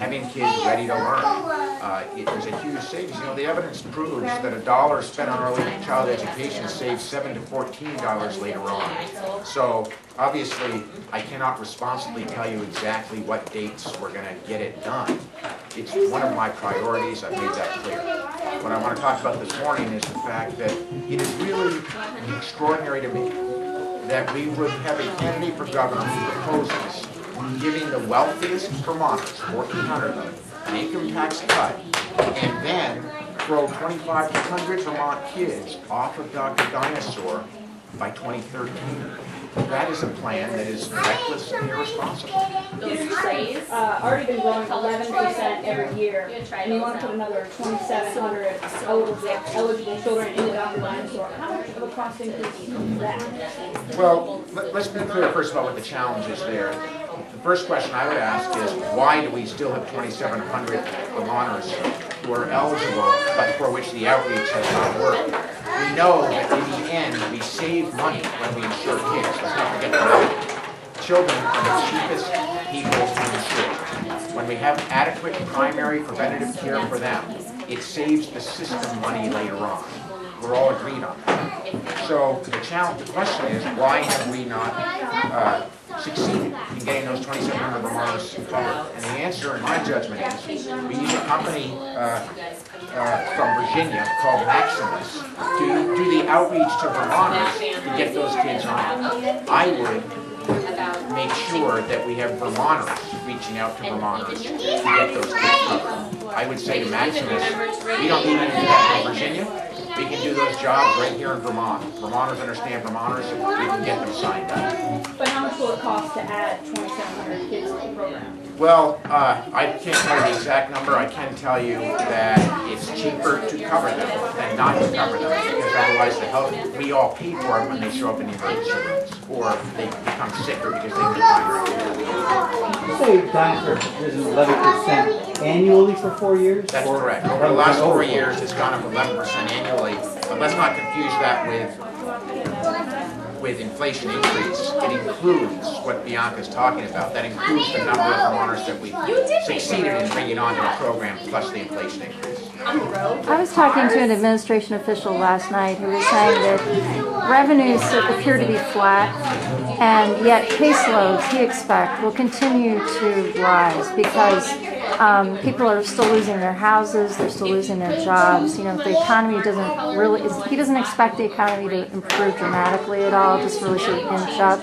having kids ready to learn. There's a huge savings. You know, the evidence proves that $1 spent on early child education saves $7 to $14 later on. So obviously, I cannot responsibly tell you exactly what dates we're going to get it done. It's one of my priorities. I've made that clear. What I want to talk about this morning is the fact that it is really extraordinary to me that we would have a candidate for governor who proposes giving the wealthiest Vermonters, 1,400 of them, an income tax cut, and then throw 2,500 Vermont kids off of Dr. Dinosaur by 2013. That is a plan that is reckless and irresponsible. Those trays already been growing 11% every year, and you want to put another 2,700 eligible children into Dr. Dinosaur. How much of a cost increase is that? Well, let's be clear first about what the challenge is there. The first question I would ask is, why do we still have 2,700 Vermonters who are eligible, but for which the outreach has not worked? We know that in the end, we save money when we insure kids. Let's not forget that. Children are the cheapest people to insure. When we have adequate primary preventative care for them, it saves the system money later on. We're all agreed on that. So the question is, why have we not succeeded in getting those 2,700 Vermonters covered? And the answer, in my judgment, is we use a company from Virginia called Maximus to do the outreach to Vermonters to get those kids on. I would make sure that we have Vermonters reaching out to Vermonters to get those kids covered. I would say to Maximus, we don't need to do that in Virginia. We can do those jobs right here in Vermont. Vermonters understand Vermonters, we can get them signed up. But how much will it cost to add 2,700 kids to the program? Well, I can't tell you the exact number. I can tell you that it's cheaper to cover them than not to cover them, because otherwise the health, we all pay for them when they show up in the emergency rooms, or they become sicker because they need primary care. You say Dinosaur is 11% annually for 4 years? That's correct. Over the last 4 years, it's gone up 11% annually, but let's not confuse that with inflation increase. It includes what Bianca's talking about. That includes the number of Vermonters that we succeeded in bringing onto the program, plus the inflation increase. I was talking to an administration official last night who was saying that revenues appear to be flat, and yet caseloads, he expects, will continue to rise because people are still losing their houses, they're still losing their jobs. You know, the economy doesn't really, he doesn't expect the economy to improve dramatically at all, just really sort of inch up.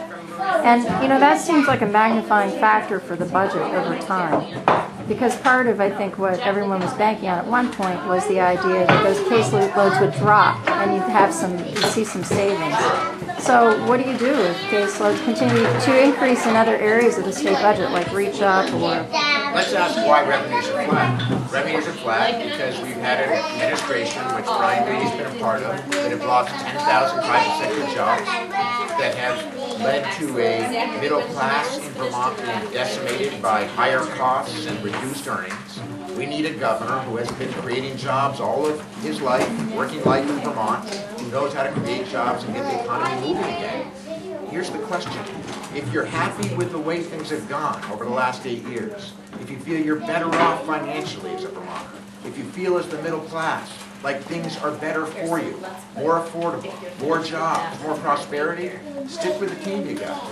And, you know, that seems like a magnifying factor for the budget over time. Because part of, I think, what everyone was banking on at one point was the idea that those caseloads would drop and you'd see some savings. So what do you do if caseloads continue to increase in other areas of the state budget, like Reach Up or... Let's ask why revenues are flat. Revenues are flat because we've had an administration, which Brian Green's been a part of, that have lost 10,000 private sector jobs, that have led to a middle class in Vermont being decimated by higher costs and reduced earnings. We need a governor who has been creating jobs all of his life, working life in Vermont, who knows how to create jobs and get the economy moving again. Here's the question. If you're happy with the way things have gone over the last 8 years, if you feel you're better off financially as a Vermonter, if you feel as the middle class like things are better for you, more affordable, more jobs, more prosperity, stick with the team you got.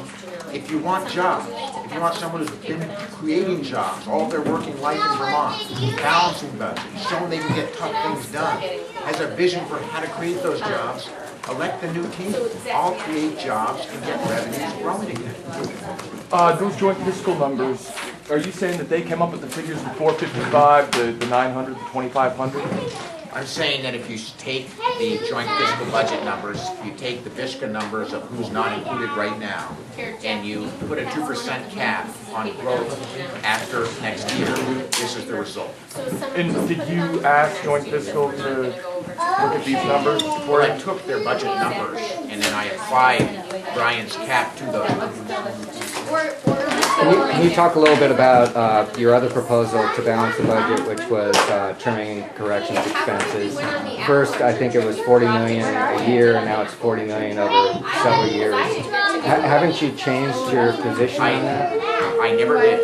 If you want jobs, if you want someone who's been creating jobs all of their working life in Vermont, balancing budgets, showing they can get tough things done, has a vision for how to create those jobs, elect the new team. I'll create jobs and get revenues growing again. Those joint fiscal numbers, are you saying that they came up with the figures, the 455, the 900, the 2,500? I'm saying that if you take the joint fiscal budget numbers, you take the BISCA numbers of who's not included right now, and you put a 2% cap on growth after next year, this is the result. And did you ask joint fiscal to look at these numbers? Or I took their budget numbers and then I applied Brian's cap to those numbers. Can you talk a little bit about your other proposal to balance the budget, which was trimming corrections expenses? First, I think it was $40 million a year, and now it's $40 million over several years. Haven't you changed your position on that? I never did.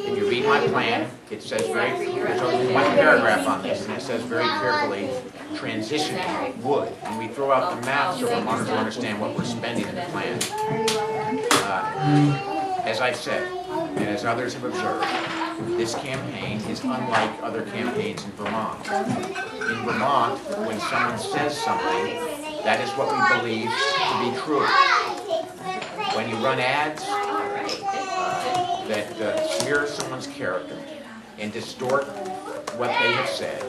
If you read read my plan, it says there's only one paragraph on this, and it says very carefully, transitioning would. And we throw out the math so Vermonters will understand what we're spending in the plan. As I've said, and as others have observed, this campaign is unlike other campaigns in Vermont. In Vermont, when someone says something, that is what we believe to be true. When you run ads that smear someone's character and distort what they have said,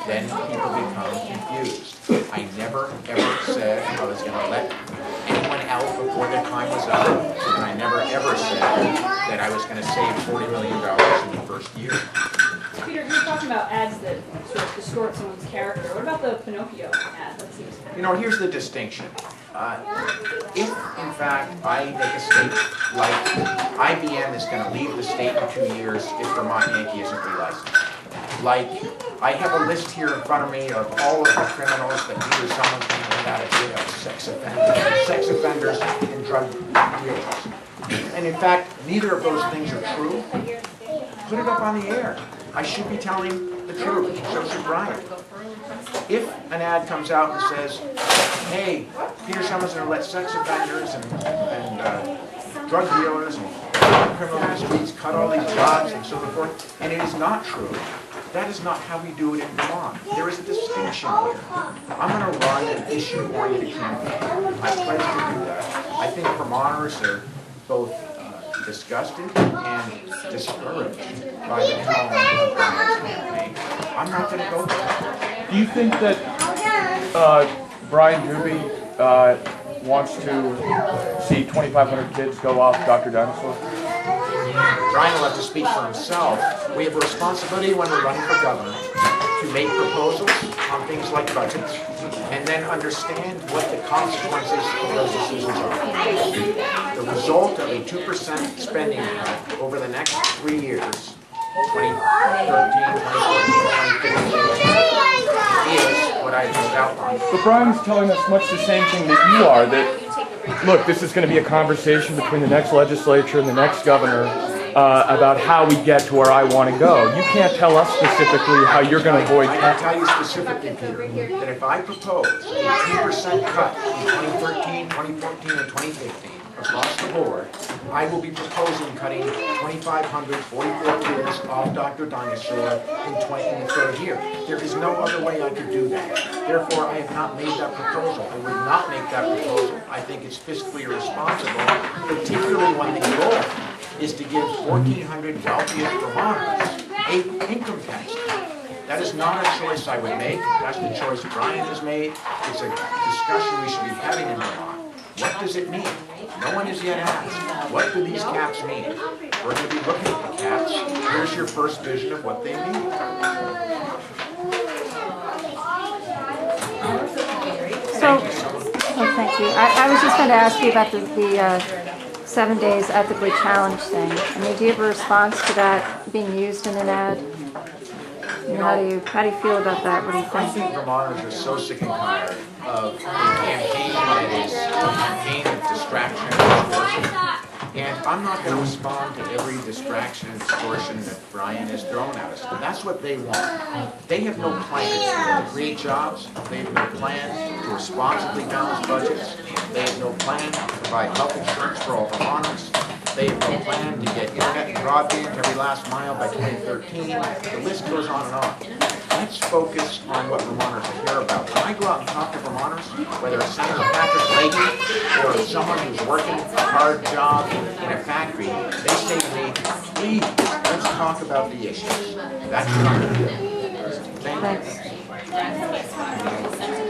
then people become confused. I never ever said I was going to let anyone out before their time was up, and I never ever said that I was going to save $40 million in the first year. Peter, you're talking about ads that sort of distort someone's character. What about the Pinocchio ad? That seems Here's the distinction. If, in fact, I make a statement like IBM is going to leave the state in 2 years if Vermont Yankee isn't relicensed. Like, I have a list here in front of me of all of the criminals that neither someone's going to let out of jail, sex offenders and drug dealers. And in fact, neither of those things are true. Put it up on the air. I should be telling the truth, so should Brian. If an ad comes out and says, hey, Peter Shumlin's going to let sex offenders and drug dealers and criminals in the streets cut all these jobs and so forth, and it is not true, that is not how we do it in Vermont. There is a distinction here. I'm going to run an issue-oriented campaign. I pledge to do that. I think Vermonters are both disgusted and discouraged by the tone of Brian's campaign. I'm not going to go there. Do you think that Brian Doobie wants to see 2,500 kids go off Dr. Dinosaur? Brian will have to speak for himself. We have a responsibility when we're running for governor to make proposals on things like budgets and then understand what the consequences of those decisions are. The result of a 2% spending cut over the next 3 years, 2013, 2014, 2015, is what I just outlined. But Brian's telling us much the same thing that you are, that, look, this is going to be a conversation between the next legislature and the next governor about how we get to where I want to go. You can't tell us specifically how you're going to avoid... I can tell you specifically, Peter, that if I propose a 2% cut in 2013, 2014, and 2015 across the board, I will be proposing cutting 2,544 kids off Dr. Dinosaur in the third year. There is no other way I could do that. Therefore, I have not made that proposal. I would not make that proposal. I think it's fiscally irresponsible, particularly when the goal is to give 1,400 wealthiest Vermonters an income tax cut. That is not a choice I would make. That's the choice Brian has made. It's a discussion we should be having in Vermont. What does it mean? No one has yet asked. What do these caps mean? We're going to be looking at the caps. Here's your first vision of what they mean. Thank you. I was just going to ask you about the 7 days ethically challenged thing. I mean, do you have a response to that being used in an ad? And how do you feel about that? What do you I think? think Vermonters are so sick and tired of a campaign that is a campaign of distraction and distortion. And I'm not going to respond to every distraction and distortion that Brian has thrown at us. But that's what they want. They have no plan to create jobs. They have no plan to responsibly balance budgets. They have no plan to provide health insurance for all Vermonters. They have no plan to get internet and broadband every last mile by 2013. The list goes on and on. Let's focus on what Vermonters care about. When I go out and talk to Vermonters, whether it's Senator Patrick Leahy or someone who's working a hard job in a factory, they say to me, please, let's talk about the issues. That's what I'm going to do. Thank you. Thanks.